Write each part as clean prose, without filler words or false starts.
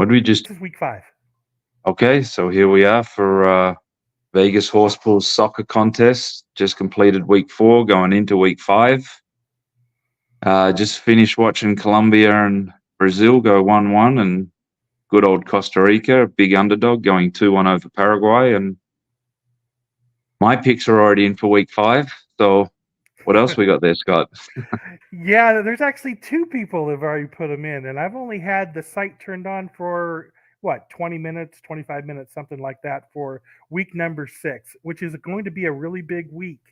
What did we just? This is week 5. Okay, so here we are for Vegas Horsepools soccer contest. Just completed week 4, going into week 5. Just finished watching Colombia and Brazil go 1-1, and good old Costa Rica, a big underdog, going 2-1 over Paraguay. And my picks are already in for week 5. So what else we got there, Scott? Yeah, there's actually 2 people that have already put them in, and I've only had the site turned on for what, 20 minutes, 25 minutes, something like that for week number 6, which is going to be a really big week.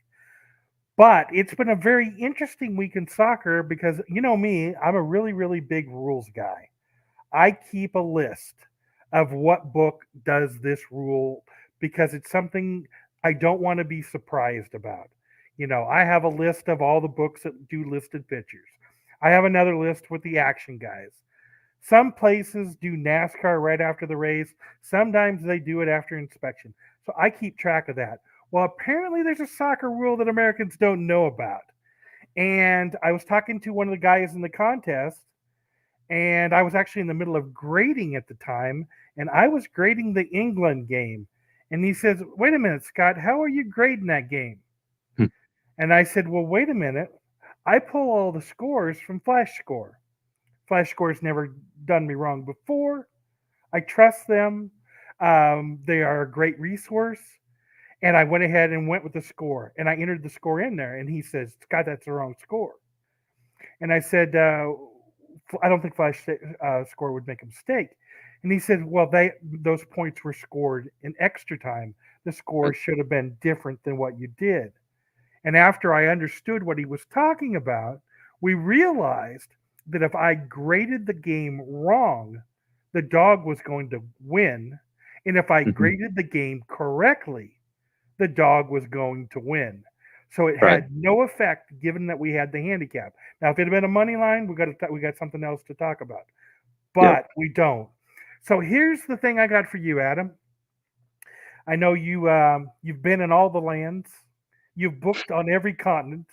But it's been a very interesting week in soccer because you know me, I'm a really, really big rules guy. I keep a list of what book does this rule because it's something I don't want to be surprised about. I have a list of all the books that do listed pictures. I have another list with the action guys. Some places do NASCAR right after the race. Sometimes they do it after inspection. So I keep track of that. Well, apparently there's a soccer rule that Americans don't know about. And I was talking to one of the guys in the contest, and I was actually in the middle of grading at the time, and I was grading the England game. And he says, "Wait a minute, Scott, how are you grading that game?" And I said, "Well, wait a minute. I pull all the scores from Flash Score. Flash Score's never done me wrong before. I trust them. They are a great resource." And I went ahead and went with the score, and I entered the score in there. And he says, "Scott, that's the wrong score." And I said, "I don't think Flash Score would make a mistake." And he said, "Well, those points were scored in extra time. The score should have been different than what you did." And after I understood what he was talking about, we realized that if I graded the game wrong, the dog was going to win. And if I graded the game correctly, the dog was going to win. So it Right. had no effect given that we had the handicap. Now, if it had been a money line, we got something else to talk about. Yep. But we don't. So here's the thing I got for you, Adam. I know you've been in all the lands. You've booked on every continent.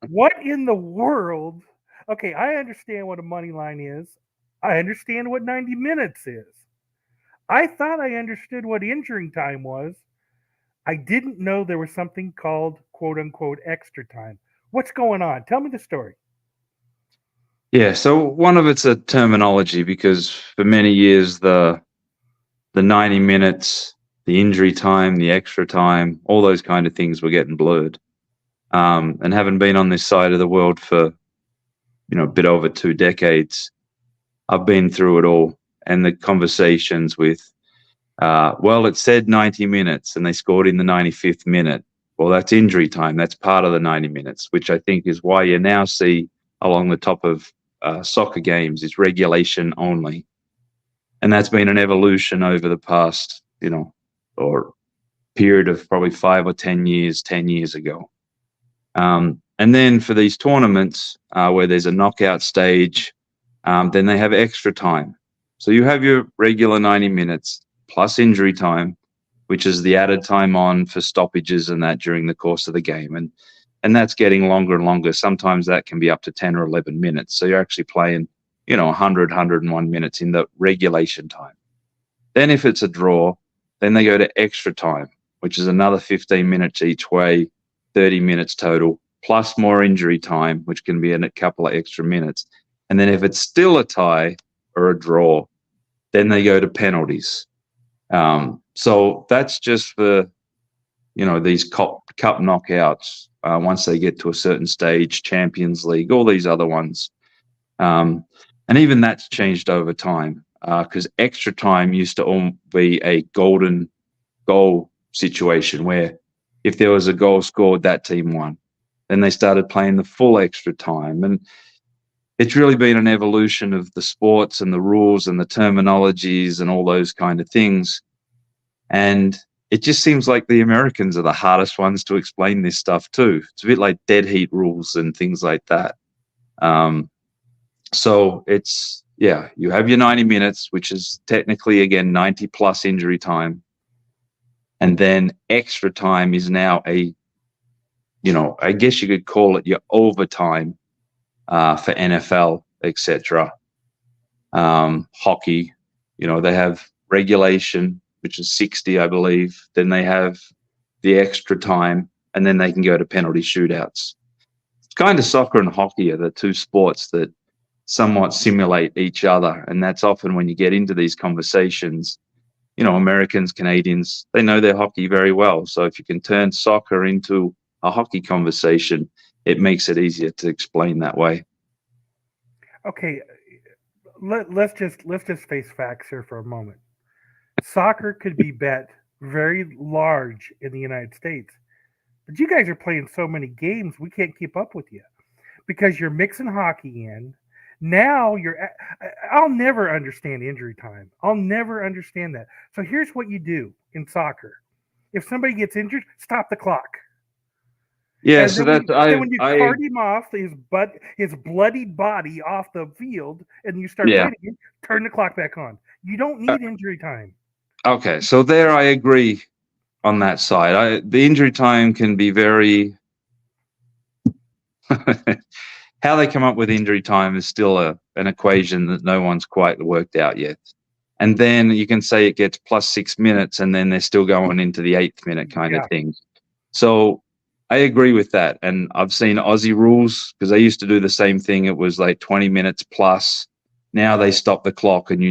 What in the world? Okay, I understand what a money line is. I understand what 90 minutes is. I thought I understood what injuring time was. I didn't know there was something called quote unquote extra time. What's going on? Tell me the story. Yeah, so one of it's a terminology because for many years the 90 minutes, the injury time, the extra time, all those kind of things were getting blurred. And having been on this side of the world for a bit over 2 decades, I've been through it all, and the conversations with, well, it said 90 minutes and they scored in the 95th minute. Well, that's injury time. That's part of the 90 minutes, which I think is why you now see along the top of soccer games is regulation only. And that's been an evolution over the past, or period of probably 5 or 10 years, 10 years ago. And then for these tournaments where there's a knockout stage, then they have extra time. So you have your regular 90 minutes plus injury time, which is the added time on for stoppages and that during the course of the game. And that's getting longer and longer. Sometimes that can be up to 10 or 11 minutes. So you're actually playing, 100, 101 minutes in the regulation time. Then if it's a draw, then they go to extra time, which is another 15 minutes each way, 30 minutes total, plus more injury time, which can be in a couple of extra minutes. And then if it's still a tie or a draw, then they go to penalties. So that's just for, these cup knockouts. Once they get to a certain stage, Champions League, all these other ones. And even that's changed over time because extra time used to be a golden goal situation where if there was a goal scored, that team won. Then they started playing the full extra time. And it's really been an evolution of the sports and the rules and the terminologies and all those kind of things. And it just seems like the Americans are the hardest ones to explain this stuff too. It's a bit like dead heat rules and things like that. So it's, you have your 90 minutes, which is technically, again, 90 plus injury time. And then extra time is now I guess you could call it your overtime for NFL, etc. Hockey, They have regulation, which is 60, I believe. Then they have the extra time, and then they can go to penalty shootouts. It's kind of soccer and hockey are the two sports that somewhat simulate each other. And that's often when you get into these conversations, Americans, Canadians, they know their hockey very well. So if you can turn soccer into a hockey conversation, it makes it easier to explain that way. Okay, let's just face facts here for a moment. Soccer could be bet very large in the United States, but you guys are playing so many games we can't keep up with you because you're mixing hockey in. Now I'll never understand injury time. I'll never understand that. So here's what you do in soccer. If somebody gets injured, stop the clock. Yeah, And so then when you cart him off his bloodied body off the field, and you start yeah. playing again, turn the clock back on. You don't need injury time. Okay, so there I agree on that side. The injury time can be very how they come up with injury time is still an equation that no one's quite worked out yet. And then you can say it gets plus 6 minutes, and then they're still going into the 8th minute kind of thing. So I agree with that. And I've seen Aussie rules because they used to do the same thing. It was like 20 minutes plus. Now they stop the clock, and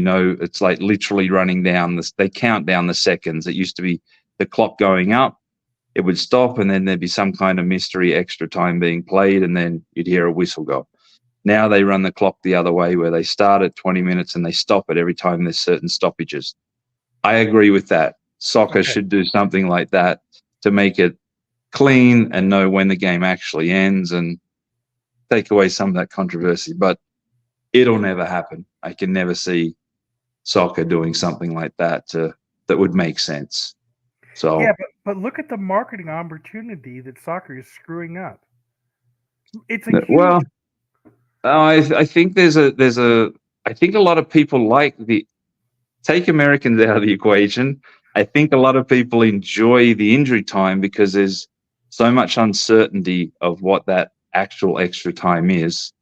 it's like literally running down this. They count down the seconds. It used to be the clock going up, it would stop, and then there'd be some kind of mystery extra time being played, and then you'd hear a whistle go. Now they run the clock the other way, where they start at 20 minutes and they stop it every time there's certain stoppages. I agree with that. Soccer should do something like that to make it clean and know when the game actually ends and take away some of that controversy. But it'll never happen. I can never see soccer doing something like that that would make sense. So yeah, but look at the marketing opportunity that soccer is screwing up. It's a huge. I think I think a lot of people take Americans out of the equation. I think a lot of people enjoy the injury time because there's so much uncertainty of what that actual extra time is,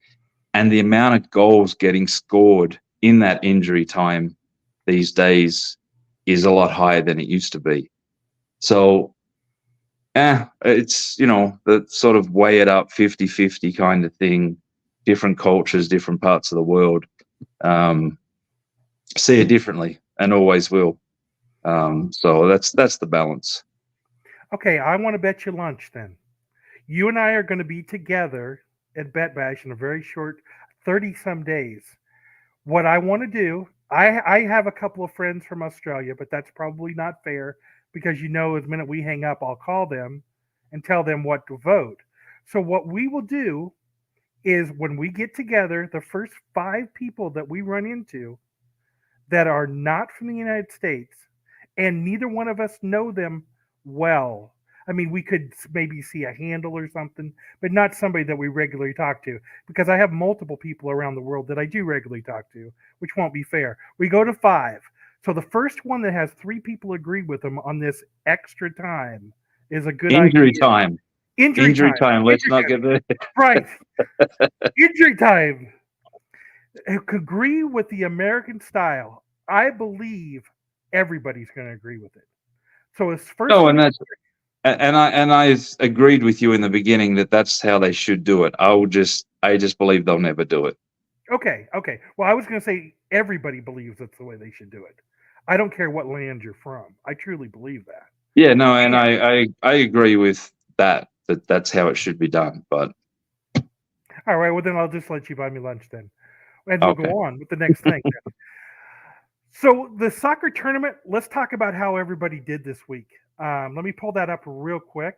and the amount of goals getting scored in that injury time these days is a lot higher than it used to be. So it's, the sort of weigh it up 50-50 kind of thing. Different cultures, different parts of the world see it differently and always will. So that's the balance. Okay, I want to bet you lunch then. You and I are going to be together at Bet Bash in a very short 30 some days. What I want to do, I have a couple of friends from Australia, but that's probably not fair because the minute we hang up, I'll call them and tell them what to vote. So what we will do is when we get together, the first 5 people that we run into that are not from the United States and neither one of us know them well. I mean, we could maybe see a handle or something, but not somebody that we regularly talk to because I have multiple people around the world that I do regularly talk to, which won't be fair. We go to 5. So the first one that has 3 people agree with them on this extra time is a good Injury idea. time. Injury time. Let's not get there. Right. Injury time. Agree with the American style. I believe everybody's going to agree with it. So as first, No, and I agreed with you in the beginning that that's how they should do it. I just believe they'll never do it. Okay. Well, I was going to say everybody believes that's the way they should do it. I don't care what land you're from. I truly believe that. Yeah, no, and I agree with that's how it should be done. But all right, well then I'll just let you buy me lunch then, and we'll go on with the next thing. So the soccer tournament. Let's talk about how everybody did this week. Let me pull that up real quick.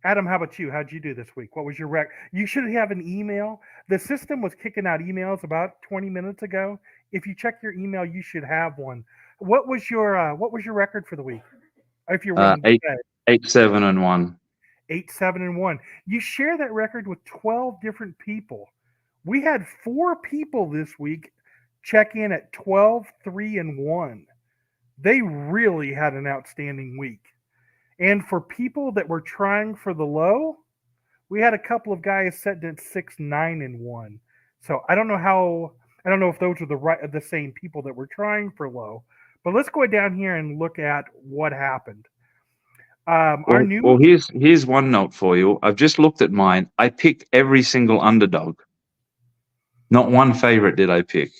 Adam, how about you? How'd you do this week? What was your rec? You should have an email. The system was kicking out emails about 20 minutes ago. If you check your email, you should have one. What was your record for the week? If you're willing to say 8-7-1. 8-7-1. You share that record with 12 different people. We had 4 people this week check in at 12-3-1. They really had an outstanding week. And for people that were trying for the low, we had a couple of guys setting at 6-9-1. So I don't know how. I don't know if those are the same people that were trying for low, but let's go down here and look at what happened. Our Well, new here's one note for you. I've just looked at mine. I picked every single underdog. Not one favorite did I pick.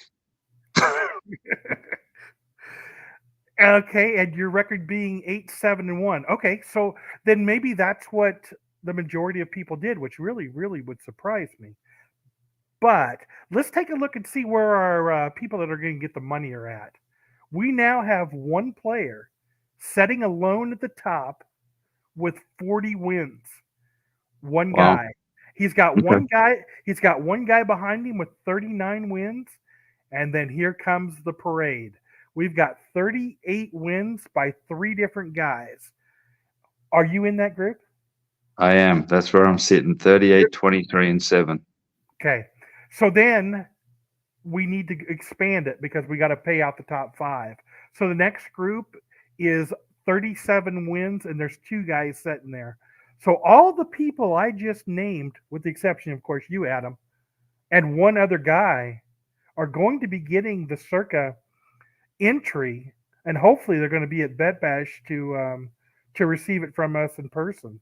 Okay, and your record being 8-7-1. Okay, so then maybe that's what the majority of people did, which really, really would surprise me. But let's take a look and see where our people that are going to get the money are at. We now have one player setting alone at the top with 40 wins. One Wow. guy. He's got Okay. one guy. He's got one guy behind him with 39 wins, and then here comes the parade. We've got 38 wins by 3 different guys. Are you in that group? I am. That's where I'm sitting. 38, 23, and 7. Okay. So then we need to expand it because we got to pay out the top 5. So the next group is 37 wins, and there's 2 guys sitting there. So all the people I just named, with the exception, of course, you, Adam, and one other guy, are going to be getting the Circa entry, and hopefully they're going to be at Bet Bash to receive it from us in person.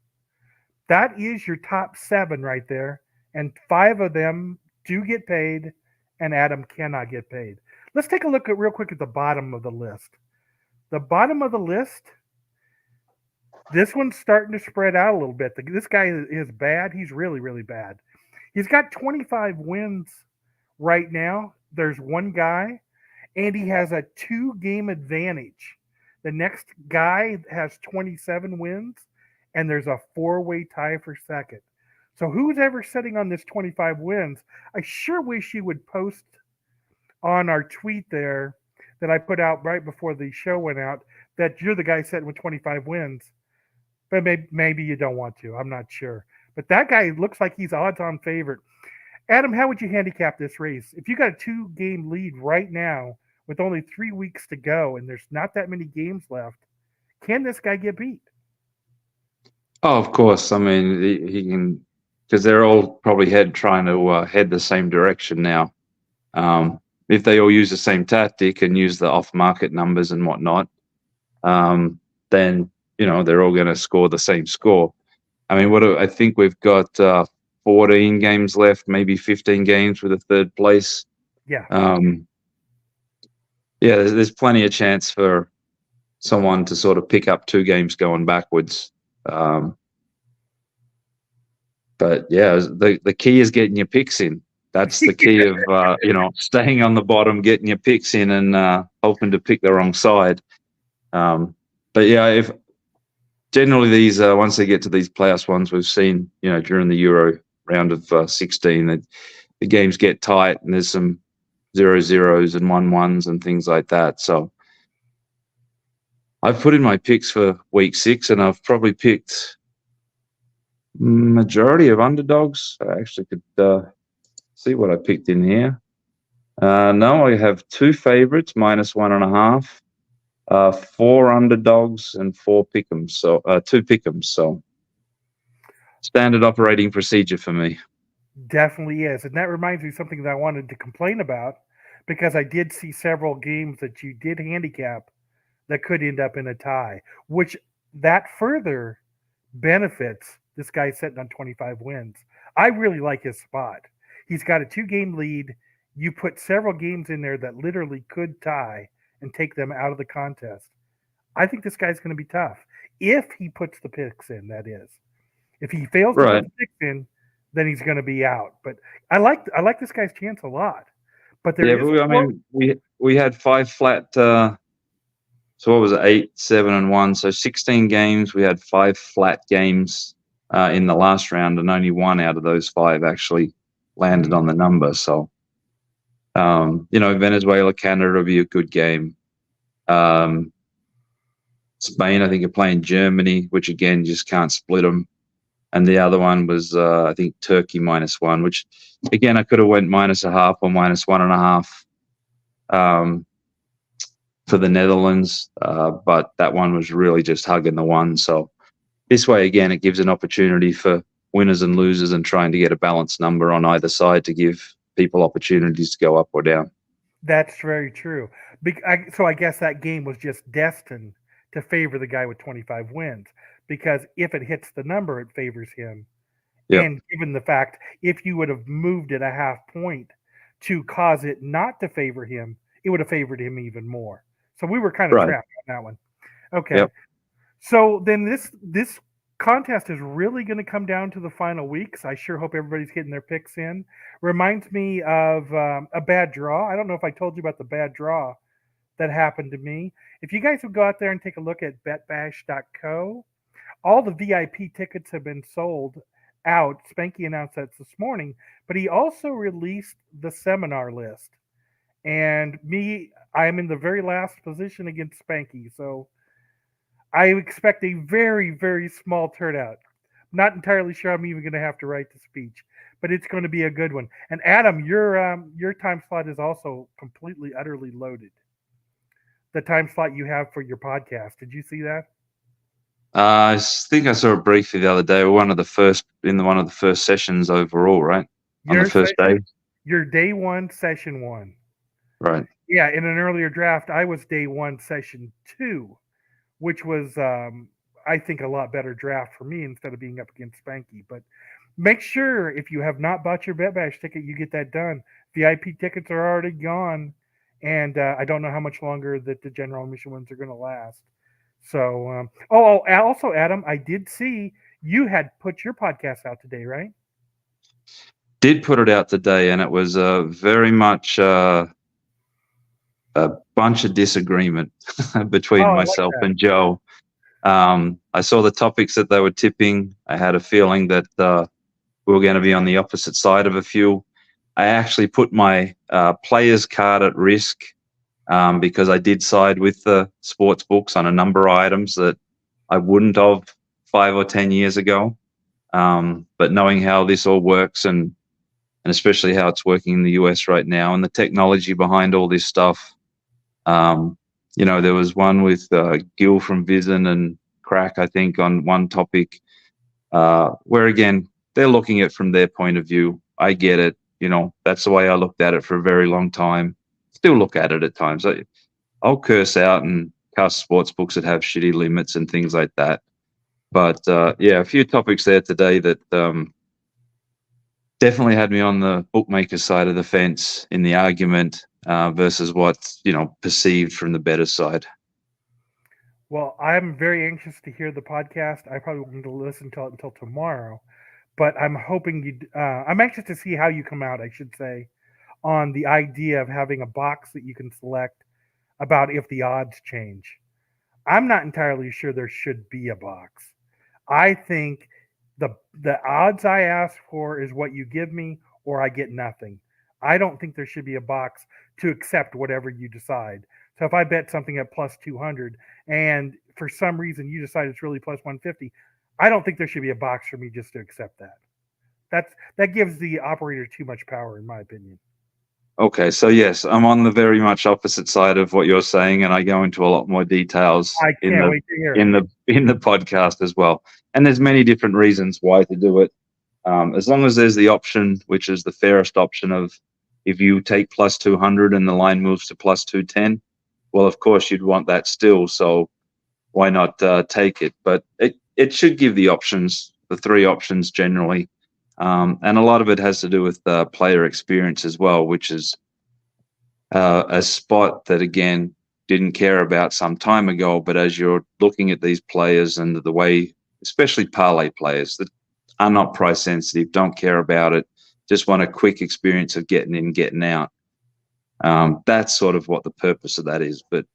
That is your top 7 right there, and 5 of them do get paid, and Adam cannot get paid. Let's take a look at real quick at the bottom of the list. The bottom of the list, this one's starting to spread out a little bit. This guy is bad. He's really, really bad. He's got 25 wins right now. There's one guy, and he has a 2-game advantage. The next guy has 27 wins, and there's a 4-way tie for second. So who's ever sitting on this 25 wins, I sure wish you would post on our tweet there that I put out right before the show went out that you're the guy sitting with 25 wins. But maybe you don't want to. I'm not sure. But that guy looks like he's odds-on favorite. Adam, how would you handicap this race? If you got a 2-game lead right now with only 3 weeks to go and there's not that many games left, can this guy get beat? Oh, of course. I mean, he can, because they're all probably trying to head the same direction now. If they all use the same tactic and use the off-market numbers and whatnot, then they're all going to score the same score. I mean, I think we've got 14 games left, maybe 15 games with a third place. Yeah. Yeah, there's plenty of chance for someone to sort of pick up 2 games going backwards. But yeah, the key is getting your picks in. That's the key of staying on the bottom, getting your picks in, and hoping to pick the wrong side. But yeah, if generally these once they get to these playoffs ones, we've seen during the Euro round of 16 that the games get tight and there's some 0-0s and 1-1s and things like that. So I've put in my picks for week 6, and I've probably picked majority of underdogs. I actually could see what I picked in here. No, I have 2 favorites, -1.5, 4 underdogs, and 4 pick'ems. So 2 pick'ems. So standard operating procedure for me. Definitely is. And that reminds me of something that I wanted to complain about, because I did see several games that you did handicap that could end up in a tie, which that further benefits this guy sitting on 25 wins. I really like his spot. He's got a 2-game lead. You put several games in there that literally could tie and take them out of the contest. I think this guy's going to be tough if he puts the picks in, that is. If he fails to put the picks in, then he's going to be out. But I like this guy's chance a lot. But we had 5 flat. So what was it? 8, 7, and 1. So 16 games. We had 5 flat games in the last round, and only 1 out of those 5 actually landed on the number. So Venezuela, Canada will be a good game. Spain, I think, are playing Germany, which again just can't split them. And the other one was, I think, Turkey -1, which again I could have went -0.5 or -1.5 for the Netherlands, but that one was really just hugging the 1. So this way, again, it gives an opportunity for winners and losers and trying to get a balanced number on either side to give people opportunities to go up or down. That's very true. So I guess that game was just destined to favor the guy with 25 wins because if it hits the number, it favors him. Yep. And given the fact, if you would have moved it a half point to cause it not to favor him, it would have favored him even more. So we were kind of Right. trapped on that one. Okay. Yep. So then this contest is really going to come down to the final weeks. I sure hope everybody's getting their picks in. Reminds me of a bad draw. I don't know if I told you about the bad draw that happened to me. If you guys would go out there and take a look at betbash.co, all the VIP tickets have been sold out. Spanky announced that this morning, but he also released the seminar list. And I am in the very last position against Spanky. So I expect a very, very small turnout. Not entirely sure I'm even going to have to write the speech, but it's going to be a good one. And Adam, your time slot is also completely, utterly loaded. The time slot you have for your podcast. Did you see that? I think I saw it briefly the other day. One of the first sessions overall, right? On the first day. Your day one, session one. Right. Yeah, in an earlier draft, I was day one, session two, which was, I think, a lot better draft for me instead of being up against Spanky. But make sure if you have not bought your Bet Bash ticket, you get that done. VIP tickets are already gone, and I don't know how much longer that the general admission ones are going to last. So, also, Adam, I did see you had put your podcast out today, right? Did put it out today, and it was very much a bunch of disagreement between myself and Joe. I saw the topics that they were tipping. I had a feeling that we were going to be on the opposite side of a few. I actually put my player's card at risk because I did side with the sports books on a number of items that I wouldn't have 5 or 10 years ago. But knowing how this all works and especially how it's working in the US right now and the technology behind all this stuff, there was one with Gil from Vision and Crack, I think, on one topic where, again, they're looking at it from their point of view. I get it. That's the way I looked at it for a very long time. Still look at it at times. I'll curse out and cuss sports books that have shitty limits and things like that. But, a few topics there today that definitely had me on the bookmaker side of the fence in the argument versus what's, perceived from the better side. Well, I'm very anxious to hear the podcast. I probably won't listen to it until tomorrow, but I'm hoping I'm anxious to see how you come out, I should say, on the idea of having a box that you can select about if the odds change. I'm not entirely sure there should be a box. I think the odds I ask for is what you give me, or I get nothing. I don't think there should be a box to accept whatever you decide. So if I bet something at plus 200 and for some reason you decide it's really plus 150, I don't think there should be a box for me just to accept that. That gives the operator too much power, in my opinion. Okay, so yes, I'm on the very much opposite side of what you're saying, and I go into a lot more details I can't wait to hear in the podcast as well. And there's many different reasons why to do it. As long as there's the option, which is the fairest option of if you take plus 200 and the line moves to plus 210, well, of course you'd want that still. So why not take it? But it should give the options, the three options generally. And a lot of it has to do with player experience as well, which is a spot that, again, didn't care about some time ago. But as you're looking at these players and the way, especially parlay players that are not price sensitive, don't care about it, just want a quick experience of getting in, getting out. That's sort of what the purpose of that is. But,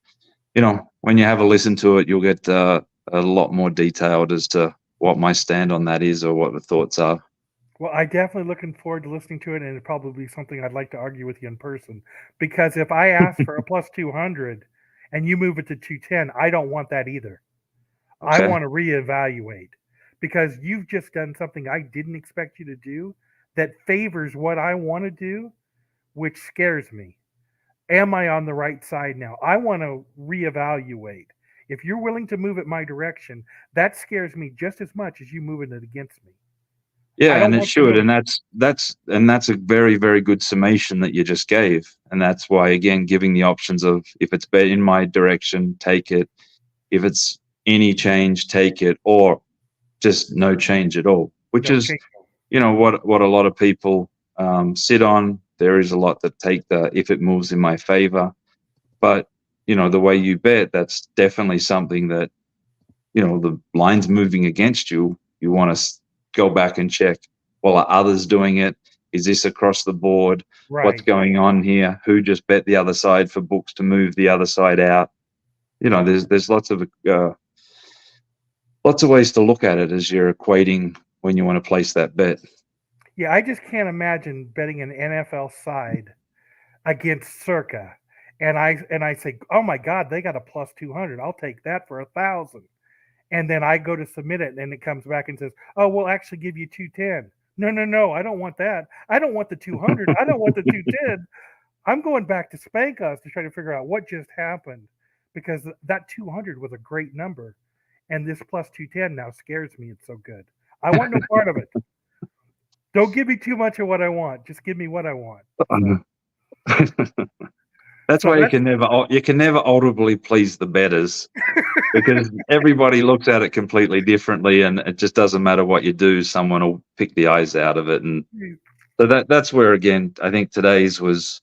when you have a listen to it, you'll get a lot more detailed as to what my stand on that is or what the thoughts are. Well, I definitely looking forward to listening to it, and it'd probably be something I'd like to argue with you in person. Because if I ask for a plus 200 and you move it to 210, I don't want that either. Okay. I want to reevaluate because you've just done something I didn't expect you to do that favors what I want to do, which scares me. Am I on the right side now? I want to reevaluate. If you're willing to move it my direction, that scares me just as much as you moving it against me. Yeah, don't and it want the should, and number. that's a very, very good summation that you just gave, and that's why, again, giving the options of, if it's bet in my direction, take it. If it's any change, take it, or just no change at all. Which No is, change. what a lot of people sit on. There is a lot that take the, if it moves in my favor, but the way you bet, that's definitely something that, the line's moving against you. You want to go back and check, well, are others doing it? Is this across the board? What's Right. going on here? Who just bet the other side for books to move the other side out? There's lots of ways to look at it as you're equating when you want to place that bet. Yeah, I just can't imagine betting an NFL side against Circa. And I say, "Oh my god, they got a plus 200. I'll take that for 1,000." And then I go to submit it and it comes back and says, "Oh, we'll actually give you 210." No, no, no, I don't want that. I don't want the 200. I don't want the 210. I'm going back to Spank Us to try to figure out what just happened, because that 200 was a great number, and this plus 210 now scares me. It's so good. I want no part of it. Don't give me too much of what I want. Just give me what I want. So, That's so why that's you can never audibly please the betters, because everybody looks at it completely differently, and it just doesn't matter what you do, someone will pick the eyes out of it. And so that's where, again, I think today's was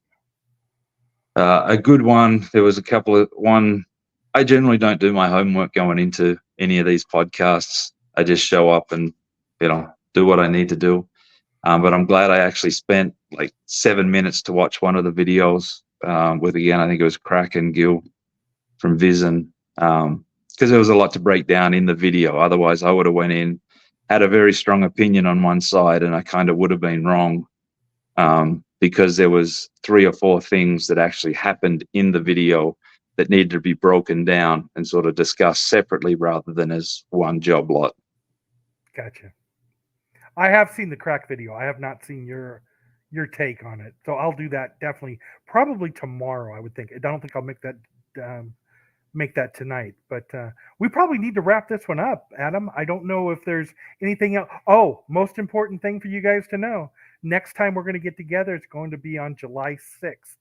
a good one. There was a couple of one. I generally don't do my homework going into any of these podcasts. I just show up and do what I need to do. But I'm glad I actually spent like 7 minutes to watch one of the videos with, again, I think it was Crack and Gil from Vision, because there was a lot to break down in the video. Otherwise, I would have went in, had a very strong opinion on one side, and I kind of would have been wrong, because there was 3 or 4 things that actually happened in the video that needed to be broken down and sort of discussed separately rather than as one job lot. gotcha. I have seen the crack video. I have not seen your take on it, so I'll do that definitely. Probably tomorrow, I would think. I don't think I'll make that tonight, but we probably need to wrap this one up, Adam. I don't know if there's anything else. Oh, most important thing for you guys to know: next time we're going to get together, it's going to be on July 6th.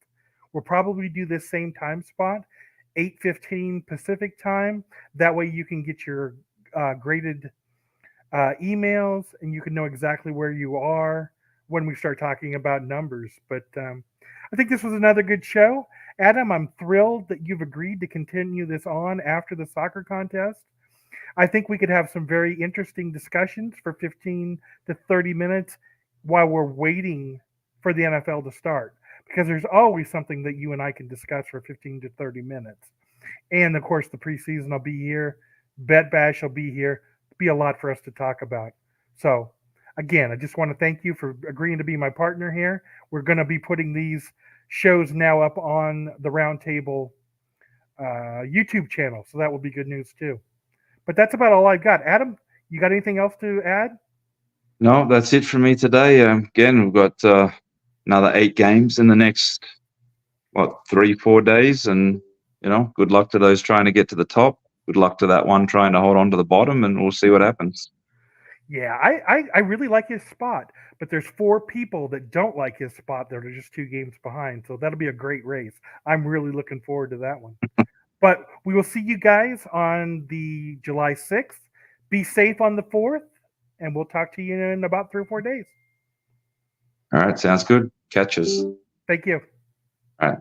We'll probably do this same time spot, 8:15 Pacific time. That way, you can get your graded emails, and you can know exactly where you are when we start talking about numbers. But I think this was another good show. Adam, I'm thrilled that you've agreed to continue this on after the soccer contest. I think we could have some very interesting discussions for 15 to 30 minutes while we're waiting for the NFL to start, because there's always something that you and I can discuss for 15 to 30 minutes. And of course, the preseason will be here. Bet Bash will be here. Be a lot for us to talk about. So, again, I just want to thank you for agreeing to be my partner here. We're going to be putting these shows now up on the Roundtable YouTube channel, so that will be good news too. But that's about all I've got. Adam, you got anything else to add? No, that's it for me today. Again, we've got another 8 games in the next 3-4 days, and good luck to those trying to get to the top. Good luck to that one trying to hold on to the bottom, and we'll see what happens. Yeah, I really like his spot, but there's 4 people that don't like his spot that are just 2 games behind. So that'll be a great race. I'm really looking forward to that one. But we will see you guys on the July 6th. Be safe on the 4th, and we'll talk to you in about 3 or 4 days. All right, sounds good. Catch us. Thank you. All right.